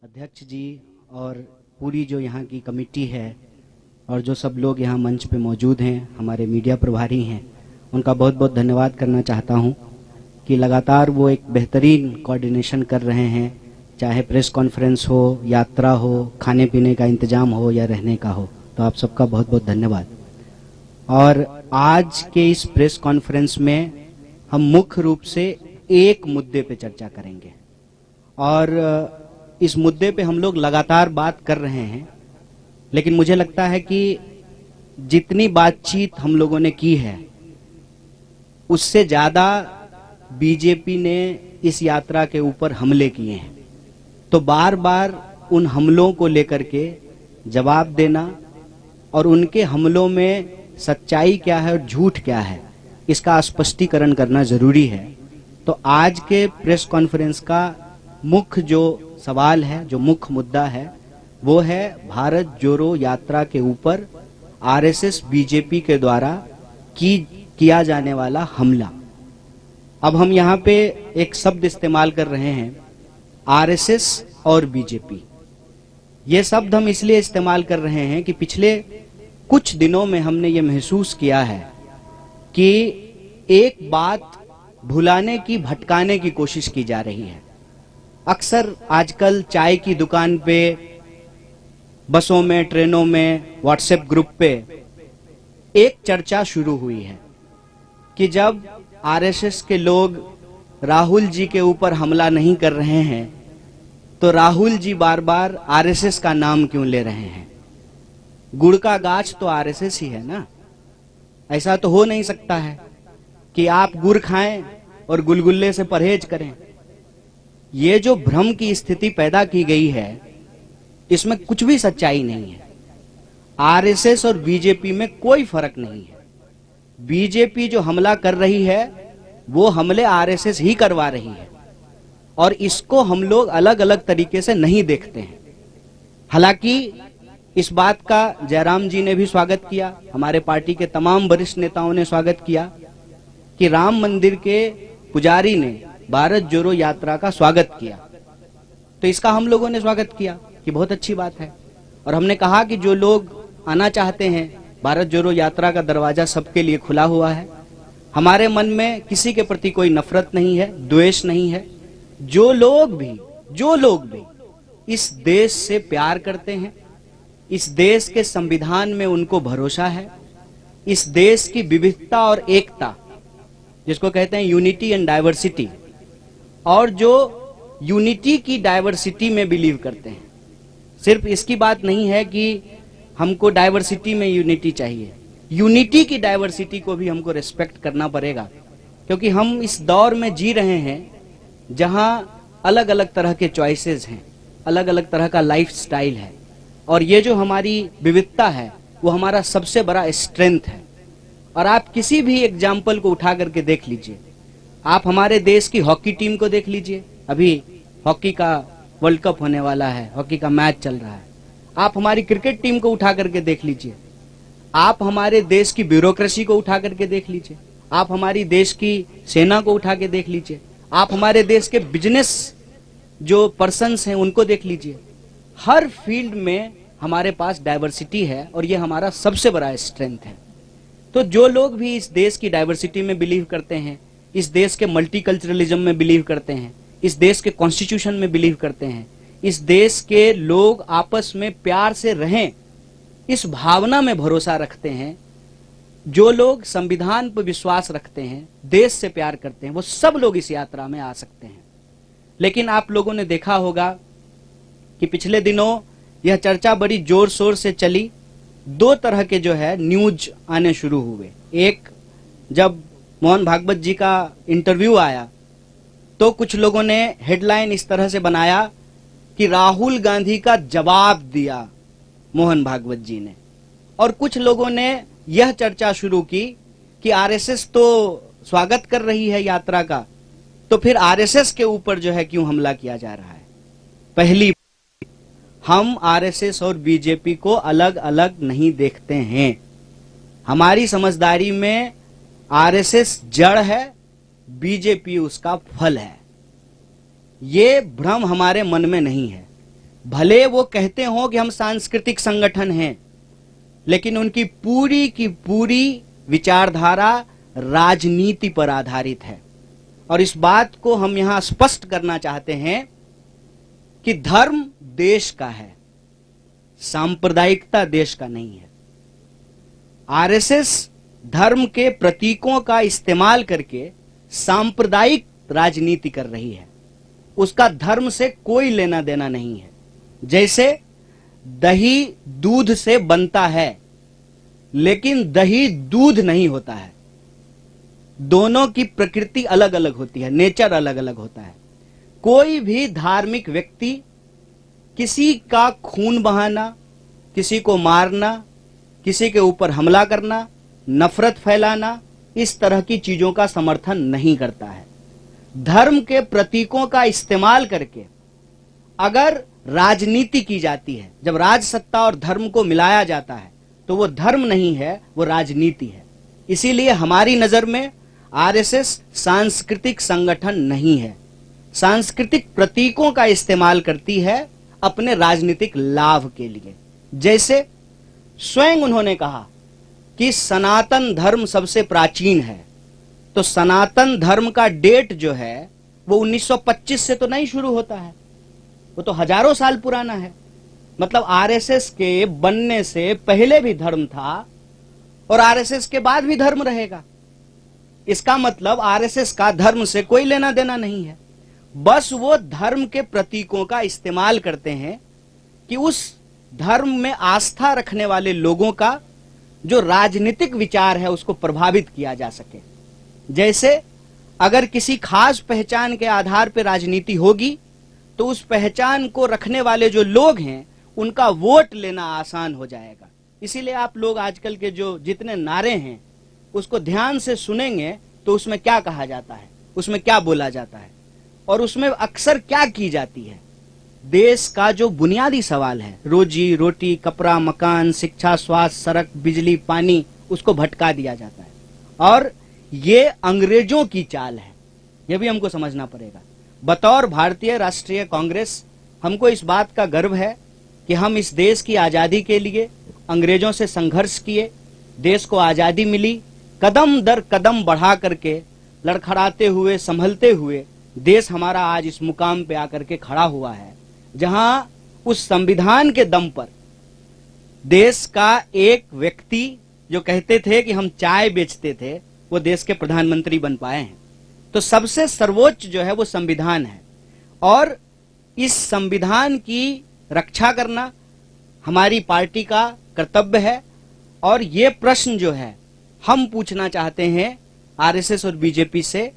अध्यक्ष जी और पूरी जो यहाँ की कमेटी है और जो सब लोग यहाँ मंच पे मौजूद हैं, हमारे मीडिया प्रभारी हैं, उनका बहुत बहुत धन्यवाद करना चाहता हूँ कि लगातार वो एक बेहतरीन कोऑर्डिनेशन कर रहे हैं, चाहे प्रेस कॉन्फ्रेंस हो, यात्रा हो, खाने पीने का इंतजाम हो या रहने का हो। तो आप सबका बहुत बहुत धन्यवाद। और आज के इस प्रेस कॉन्फ्रेंस में हम मुख्य रूप से एक मुद्दे पे चर्चा करेंगे और इस मुद्दे पे हम लोग लगातार बात कर रहे हैं, लेकिन मुझे लगता है कि जितनी बातचीत हम लोगों ने की है उससे ज्यादा बीजेपी ने इस यात्रा के ऊपर हमले किए हैं। तो बार बार उन हमलों को लेकर के जवाब देना और उनके हमलों में सच्चाई क्या है और झूठ क्या है, इसका स्पष्टीकरण करना जरूरी है। तो आज के प्रेस कॉन्फ्रेंस का मुख्य जो सवाल है, जो मुख्य मुद्दा है, वो है भारत जोड़ो यात्रा के ऊपर आरएसएस बीजेपी के द्वारा किया जाने वाला हमला। अब हम यहाँ पे एक शब्द इस्तेमाल कर रहे हैं, आरएसएस और बीजेपी। ये शब्द हम इसलिए इस्तेमाल कर रहे हैं कि पिछले कुछ दिनों में हमने ये महसूस किया है कि एक बात भुलाने की, भटकाने की कोशिश की जा रही है। अक्सर आजकल चाय की दुकान पे, बसों में, ट्रेनों में, व्हाट्सएप ग्रुप पे एक चर्चा शुरू हुई है कि जब आरएसएस के लोग राहुल जी के ऊपर हमला नहीं कर रहे हैं तो राहुल जी बार बार आरएसएस का नाम क्यों ले रहे हैं। गुड़ का गाछ तो आरएसएस ही है ना। ऐसा तो हो नहीं सकता है कि आप गुड़ खाएं और गुलगुल्ले से परहेज करें। ये जो भ्रम की स्थिति पैदा की गई है, इसमें कुछ भी सच्चाई नहीं है। आरएसएस और बीजेपी में कोई फर्क नहीं है। बीजेपी जो हमला कर रही है वो हमले आरएसएस ही करवा रही है और इसको हम लोग अलग अलग तरीके से नहीं देखते हैं। हालांकि इस बात का जयराम जी ने भी स्वागत किया, हमारे पार्टी के तमाम वरिष्ठ नेताओं ने स्वागत किया कि राम मंदिर के पुजारी ने भारत जोड़ो यात्रा का स्वागत किया। तो इसका हम लोगों ने स्वागत किया कि बहुत अच्छी बात है। और हमने कहा कि जो लोग आना चाहते हैं, भारत जोड़ो यात्रा का दरवाजा सबके लिए खुला हुआ है। हमारे मन में किसी के प्रति कोई नफरत नहीं है, द्वेष नहीं है। जो लोग भी इस देश से प्यार करते हैं, इस देश के संविधान में उनको भरोसा है, इस देश की विविधता और एकता, जिसको कहते हैं यूनिटी एंड डाइवर्सिटी, और जो यूनिटी की डाइवर्सिटी में बिलीव करते हैं। सिर्फ इसकी बात नहीं है कि हमको डाइवर्सिटी में यूनिटी चाहिए, यूनिटी की डाइवर्सिटी को भी हमको रिस्पेक्ट करना पड़ेगा, क्योंकि हम इस दौर में जी रहे हैं जहां अलग अलग तरह के चॉइसेस हैं, अलग अलग तरह का लाइफ स्टाइल है। और ये जो हमारी विविधता है वो हमारा सबसे बड़ा स्ट्रेंथ है। और आप किसी भी एग्जाम्पल को उठा करके देख लीजिए। आप हमारे देश की हॉकी टीम को देख लीजिए, अभी हॉकी का वर्ल्ड कप होने वाला है, हॉकी का मैच चल रहा है। आप हमारी क्रिकेट टीम को उठा करके देख लीजिए, आप हमारे देश की ब्यूरोक्रेसी को उठा करके देख लीजिए, आप हमारी देश की सेना को उठा के देख लीजिए, आप हमारे देश के बिजनेस जो पर्सन्स हैं उनको देख लीजिए। हर फील्ड में हमारे पास डाइवर्सिटी है और ये हमारा सबसे बड़ा स्ट्रेंथ है। तो जो लोग भी इस देश की डाइवर्सिटी में बिलीव करते हैं, इस देश के मल्टीकल्चरलिज्म में बिलीव करते हैं, इस देश के कॉन्स्टिट्यूशन में बिलीव करते हैं, इस देश के लोग आपस में प्यार से रहें, इस भावना में भरोसा रखते हैं, जो लोग संविधान पर विश्वास रखते हैं, देश से प्यार करते हैं, वो सब लोग इस यात्रा में आ सकते हैं। लेकिन आप लोगों ने देखा होगा कि पिछले दिनों यह चर्चा बड़ी जोर शोर से चली। दो तरह के जो है न्यूज आने शुरू हुए। एक, जब मोहन भागवत जी का इंटरव्यू आया तो कुछ लोगों ने हेडलाइन इस तरह से बनाया कि राहुल गांधी का जवाब दिया मोहन भागवत जी ने, और कुछ लोगों ने यह चर्चा शुरू की कि आरएसएस तो स्वागत कर रही है यात्रा का, तो फिर आरएसएस के ऊपर जो है क्यों हमला किया जा रहा है। पहली, हम आरएसएस और बीजेपी को अलग अलग नहीं देखते हैं। हमारी समझदारी में आरएसएस जड़ है, बीजेपी उसका फल है। ये भ्रम हमारे मन में नहीं है। भले वो कहते हो कि हम सांस्कृतिक संगठन हैं, लेकिन उनकी पूरी की पूरी विचारधारा राजनीति पर आधारित है। और इस बात को हम यहां स्पष्ट करना चाहते हैं कि धर्म देश का है, सांप्रदायिकता देश का नहीं है। आरएसएस धर्म के प्रतीकों का इस्तेमाल करके सांप्रदायिक राजनीति कर रही है, उसका धर्म से कोई लेना देना नहीं है। जैसे दही दूध से बनता है, लेकिन दही दूध नहीं होता है, दोनों की प्रकृति अलग अलग होती है, नेचर अलग अलग होता है। कोई भी धार्मिक व्यक्ति किसी का खून बहाना, किसी को मारना, किसी के ऊपर हमला करना, नफरत फैलाना, इस तरह की चीजों का समर्थन नहीं करता है। धर्म के प्रतीकों का इस्तेमाल करके अगर राजनीति की जाती है, जब राज सत्ता और धर्म को मिलाया जाता है, तो वो धर्म नहीं है, वो राजनीति है। इसीलिए हमारी नजर में आरएसएस सांस्कृतिक संगठन नहीं है, सांस्कृतिक प्रतीकों का इस्तेमाल करती है अपने राजनीतिक लाभ के लिए। जैसे स्वयं उन्होंने कहा कि सनातन धर्म सबसे प्राचीन है, तो सनातन धर्म का डेट जो है वो 1925 से तो नहीं शुरू होता है, वो तो हजारों साल पुराना है। मतलब आरएसएस के बनने से पहले भी धर्म था और आरएसएस के बाद भी धर्म रहेगा। इसका मतलब आरएसएस का धर्म से कोई लेना देना नहीं है, बस वो धर्म के प्रतीकों का इस्तेमाल करते हैं कि उस धर्म में आस्था रखने वाले लोगों का जो राजनीतिक विचार है उसको प्रभावित किया जा सके। जैसे अगर किसी खास पहचान के आधार पर राजनीति होगी तो उस पहचान को रखने वाले जो लोग हैं उनका वोट लेना आसान हो जाएगा। इसीलिए आप लोग आजकल के जो जितने नारे हैं उसको ध्यान से सुनेंगे तो उसमें क्या कहा जाता है, उसमें क्या बोला जाता है और उसमें अक्सर क्या की जाती है। देश का जो बुनियादी सवाल है, रोजी रोटी, कपड़ा, मकान, शिक्षा, स्वास्थ्य, सड़क, बिजली, पानी, उसको भटका दिया जाता है। और ये अंग्रेजों की चाल है, यह भी हमको समझना पड़ेगा। बतौर भारतीय राष्ट्रीय कांग्रेस हमको इस बात का गर्व है कि हम इस देश की आजादी के लिए अंग्रेजों से संघर्ष किए, देश को आजादी मिली, कदम दर कदम बढ़ा करके लड़खड़ाते हुए, संभलते हुए देश हमारा आज इस मुकाम पे आकर के खड़ा हुआ है, जहां उस संविधान के दम पर देश का एक व्यक्ति जो कहते थे कि हम चाय बेचते थे, वो देश के प्रधानमंत्री बन पाए हैं। तो सबसे सर्वोच्च जो है वो संविधान है और इस संविधान की रक्षा करना हमारी पार्टी का कर्तव्य है। और ये प्रश्न जो है हम पूछना चाहते हैं आरएसएस और बीजेपी से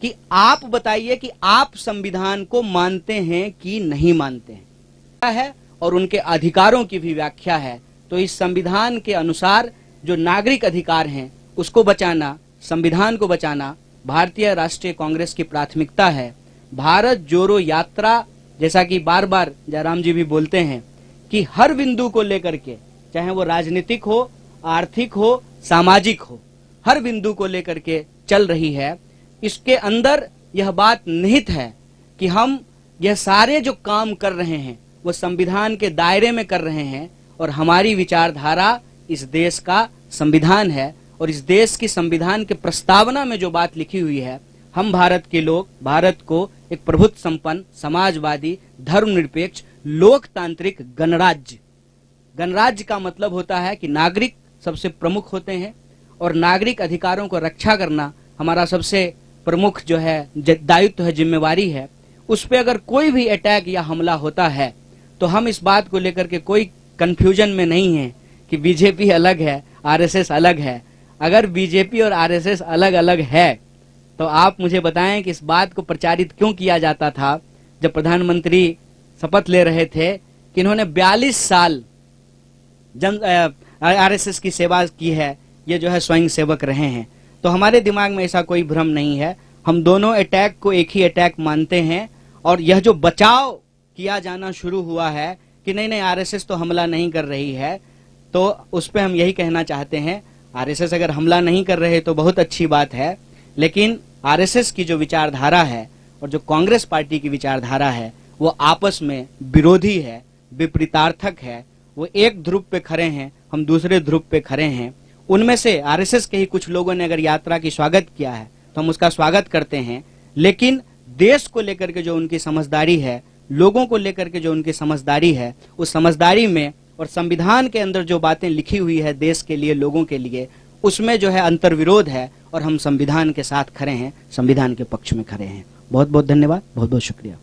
कि आप बताइए कि आप संविधान को मानते हैं कि नहीं मानते हैं है और उनके अधिकारों की भी व्याख्या है। तो इस संविधान के अनुसार जो नागरिक अधिकार हैं उसको बचाना, संविधान को बचाना भारतीय राष्ट्रीय कांग्रेस की प्राथमिकता है। भारत जोड़ो यात्रा, जैसा कि बार बार जयराम जी भी बोलते हैं कि हर बिंदु को लेकर के, चाहे वो राजनीतिक हो, आर्थिक हो, सामाजिक हो, हर बिंदु को लेकर के चल रही है। इसके अंदर यह बात निहित है कि हम यह सारे जो काम कर रहे हैं वो संविधान के दायरे में कर रहे हैं और हमारी विचारधारा इस देश का संविधान है। और इस देश की संविधान के प्रस्तावना में जो बात लिखी हुई है, हम भारत के लोग भारत को एक प्रभुत्व संपन्न, समाजवादी, धर्मनिरपेक्ष, लोकतांत्रिक गणराज्य, गणराज्य का मतलब होता है कि नागरिक सबसे प्रमुख होते हैं और नागरिक अधिकारों को रक्षा करना हमारा सबसे प्रमुख जो है दायित्व है, जिम्मेवारी है। उस पे अगर कोई भी अटैक या हमला होता है तो हम इस बात को लेकर के कोई कंफ्यूजन में नहीं है कि बीजेपी अलग है, आरएसएस अलग है। अगर बीजेपी और आरएसएस अलग अलग है तो आप मुझे बताएं कि इस बात को प्रचारित क्यों किया जाता था जब प्रधानमंत्री शपथ ले रहे थे कि इन्होंने 42 साल आरएसएस की सेवा की है, ये जो है स्वयं सेवक रहे हैं। तो हमारे दिमाग में ऐसा कोई भ्रम नहीं है, हम दोनों अटैक को एक ही अटैक मानते हैं। और यह जो बचाव किया जाना शुरू हुआ है कि नहीं नहीं आरएसएस तो हमला नहीं कर रही है, तो उस पर हम यही कहना चाहते हैं, आरएसएस अगर हमला नहीं कर रहे तो बहुत अच्छी बात है, लेकिन आरएसएस की जो विचारधारा है और जो कांग्रेस पार्टी की विचारधारा है वो आपस में विरोधी है। विपरीतार्थक है, वो एक ध्रुव पे खड़े हैं, हम दूसरे ध्रुव पे खड़े हैं। उनमें से आरएसएस के ही कुछ लोगों ने अगर यात्रा की स्वागत किया है तो हम उसका स्वागत करते हैं, लेकिन देश को लेकर के जो उनकी समझदारी है, लोगों को लेकर के जो उनकी समझदारी है, उस समझदारी में और संविधान के अंदर जो बातें लिखी हुई है देश के लिए, लोगों के लिए, उसमें जो है अंतर्विरोध है और हम संविधान के साथ खड़े हैं, संविधान के पक्ष में खड़े हैं। बहुत बहुत धन्यवाद, बहुत बहुत शुक्रिया।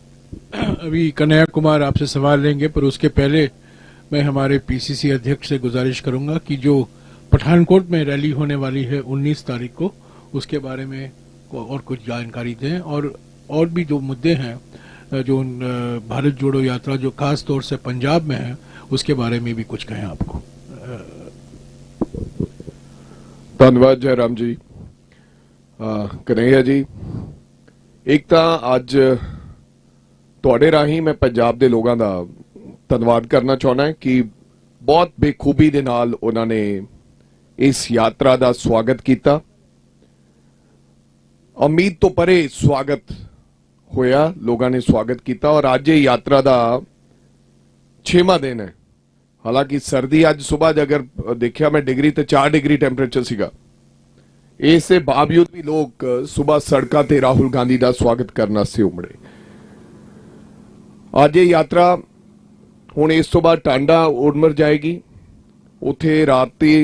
अभी कन्हैया कुमार आपसे सवाल लेंगे, पर उसके पहले मैं हमारे पीसीसी अध्यक्ष से गुजारिश करूंगा कि जो पठानकोट में रैली होने वाली है 19 तारीख को, उसके बारे में और कुछ जानकारी दें, और भी जो मुद्दे हैं जो भारत जोड़ो यात्रा जो खास तौर से पंजाब में है, उसके बारे में भी कुछ कहें आपको। धन्यवाद जयराम जी। कन्हैया जी, एक तो अज तुहाडे राही मैं पंजाब दे लोगों का धन्यवाद करना चाहना है कि बहुत बेखूबी दे नाल उन्होंने इस यात्रा का स्वागत किया। उम्मीद तो परे स्वागत होया, लोगों ने स्वागत किया और अज ये यात्रा का 6वां दिन है। हालांकि सर्दी अज सुबह अगर देखा मैं डिग्री तो 4 डिग्री टेंपरेचर सीगा, इसके बावजूद भी लोग सुबह सड़कों ते राहुल गांधी का स्वागत करने से उमड़े। आज ये यात्रा हुण इस तो बाद टांडा उड़मर जाएगी, उथे राती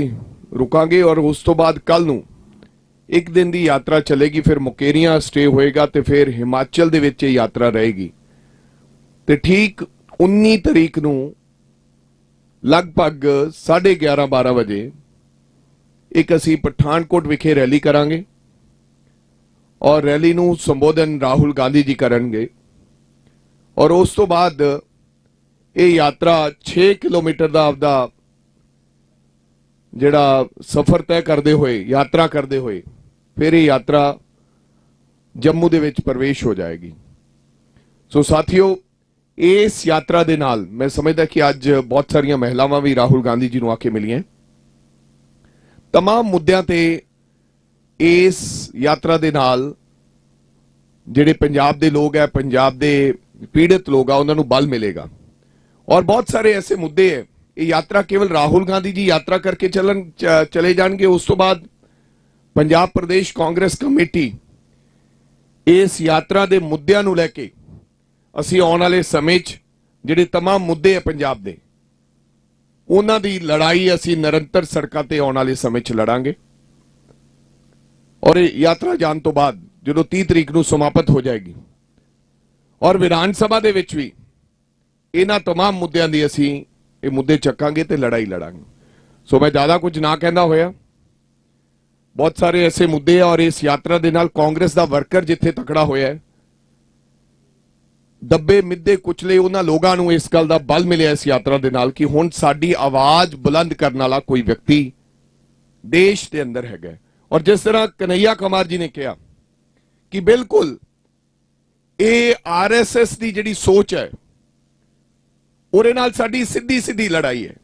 रुकांगे और उस तो बाद कल नूं एक दिन की यात्रा चलेगी, फिर मुकेरियां स्टे होएगा तो फिर हिमाचल दे विच यात्रा रहेगी। तो ठीक 19 तारीख नूं लगभग 11:30-12 बजे एक असी पठानकोट विखे रैली करांगे और रैली नूं संबोधन राहुल गांधी जी करनगे और उस तो बाद ये यात्रा 6 किलोमीटर का आपदा जिहड़ा सफर तय करते हुए, यात्रा करते हुए फिर ये यात्रा जम्मू दे विच प्रवेश हो जाएगी। सो साथियों, इस यात्रा दे नाल मैं समझदा कि अज बहुत सारिया महिलावां भी राहुल गांधी जी नूं आके मिलियां। तमाम मुद्दों ते इस यात्रा दे नाल जिहड़े पंजाब दे लोग है, पंजाब दे पीड़ित लोग आ, उन्हां नूं बल मिलेगा और बहुत सारे ऐसे मुद्दे है। ये यात्रा केवल राहुल गांधी जी यात्रा करके चले जाएंगे, उस तो बाद पंजाब प्रदेश कांग्रेस कमेटी इस यात्रा के मुद्दों नूं लैके असीं आउण वाले समय जिहड़े तमाम मुद्दे है पंजाब दे, उन्हां दी लड़ाई असीं निरंतर सड़कों ते आउण वाले समय लड़ांगे और यात्रा जाण तो बाद जो 30 तारीख नूं समाप्त हो जाएगी और विधान सभा दे विच भी इन्हां तमाम मुद्दों की असीं ये मुद्दे चकांगे ते लड़ाई लड़ांगे। सो मैं ज्यादा कुछ ना कहना होया, बहुत सारे ऐसे मुद्दे हैं और इस यात्रा दे नाल कांग्रेस दा वर्कर जिथे तकड़ा होया है, दब्बे मिद्दे कुचले उन्हां लोगां नूं इस गल दा बल मिलिया इस यात्रा दे नाल कि हुण साडी आवाज बुलंद करने वाला कोई व्यक्ति देश के अंदर हैगा। और जिस तरह कन्हैया कुमार जी ने कहा कि बिल्कुल ये आरएसएस की जिहड़ी सोच है ਉਹਦੇ ਨਾਲ ਸਾਡੀ ਸਿੱਧੀ ਲੜਾਈ ਹੈ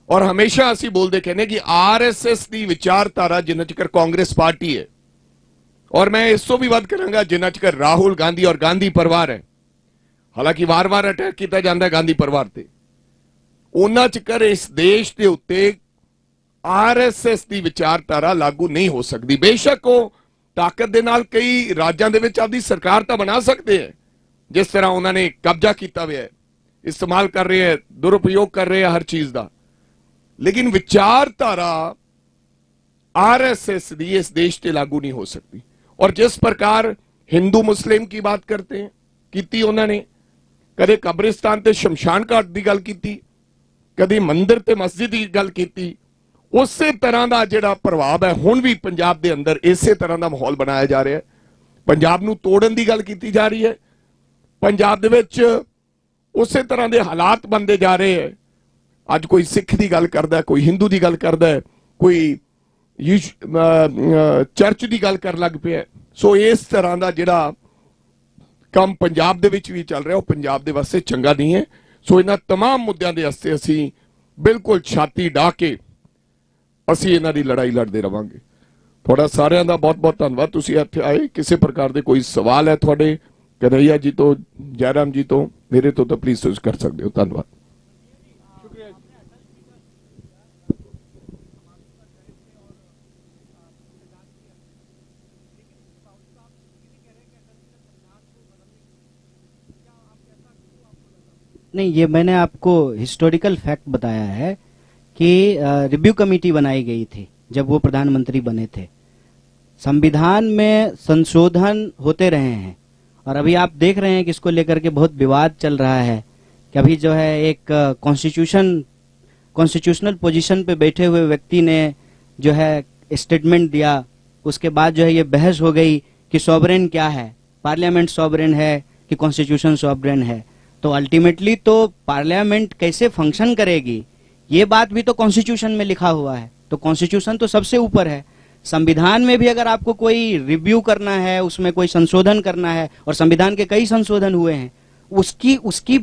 और हमेशा ਅਸੀਂ बोलते कहने कि आरएसएस की विचारधारा जिन्ना चिकर कांग्रेस पार्टी है और मैं इस तो भी बात करांगा जिन्ना चिकर राहुल गांधी और गांधी परिवार है, हालांकि वार-वार अटैक किया जाता है गांधी परिवार से, उन्ना चिकर इस देश के उत्ते आरएसएस की विचारधारा लागू नहीं हो सकती। बेशक वो ताकत दे नाल कई राज्यों के विच आपदी सरकार तो बना सकते हैं, जिस तरह उन्होंने कब्जा किया हुआ है, इस्तेमाल कर रहे हैं, दुरुपयोग कर रहे हैं हर चीज का, लेकिन विचारधारा आरएसएस की इस देश से लागू नहीं हो सकती। और जिस प्रकार हिंदू मुस्लिम की बात करते हैं की उन्होंने कदे कब्रिस्तान ते शमशान घाट की गल की, कभी मंदिर ते मस्जिद की गल की, उस तरह का जिहड़ा प्रभाव है हुण भी पंजाब के अंदर इस तरह का माहौल बनाया जा रहा है। पंजाब नूं तोड़न की गल की जा रही है, पंजाब दे विच उस तरह के हालात बनते जा रहे हैं। अज कोई सिख की गल करता है, कोई हिंदू की गल करता है, कोई चर्च की गल कर लग पे। सो इस तरह का जिहड़ा काम पंजाब दे विच भी चल रहा है वो पंजाब दे वास्ते चंगा नहीं है। सो इन्हां तमाम मुद्दों के वास्ते असीं बिल्कुल छाती डाह के असीं इन्हां दी लड़ाई लड़ते रहांगे। थोड़ा सारिਆਂ ਦਾ बहुत बहुत धन्यवाद, तुसीं इत्थे आए। किसी प्रकार के कोई सवाल है थोड़े कन्हैया जी तो, जयराम जी तो, मेरे तो प्लीज कर सकते हो। धन्यवाद। नहीं, ये मैंने आपको हिस्टोरिकल फैक्ट बताया है कि रिव्यू कमेटी बनाई गई थी जब वो प्रधानमंत्री बने थे। संविधान में संशोधन होते रहे हैं और अभी आप देख रहे हैं कि इसको लेकर के बहुत विवाद चल रहा है कि अभी जो है एक कॉन्स्टिट्यूशनल पोजीशन पे बैठे हुए व्यक्ति ने जो है स्टेटमेंट दिया, उसके बाद जो है ये बहस हो गई कि सॉवरेन क्या है, पार्लियामेंट सॉवरेन है कि कॉन्स्टिट्यूशन सॉवरेन है। तो अल्टीमेटली तो पार्लियामेंट कैसे फंक्शन करेगी ये बात भी तो कॉन्स्टिट्यूशन में लिखा हुआ है। तो कॉन्स्टिट्यूशन तो सबसे ऊपर है। संविधान में भी अगर आपको कोई रिव्यू करना है, उसमें कोई संशोधन करना है, और संविधान के कई संशोधन हुए हैं, उसकी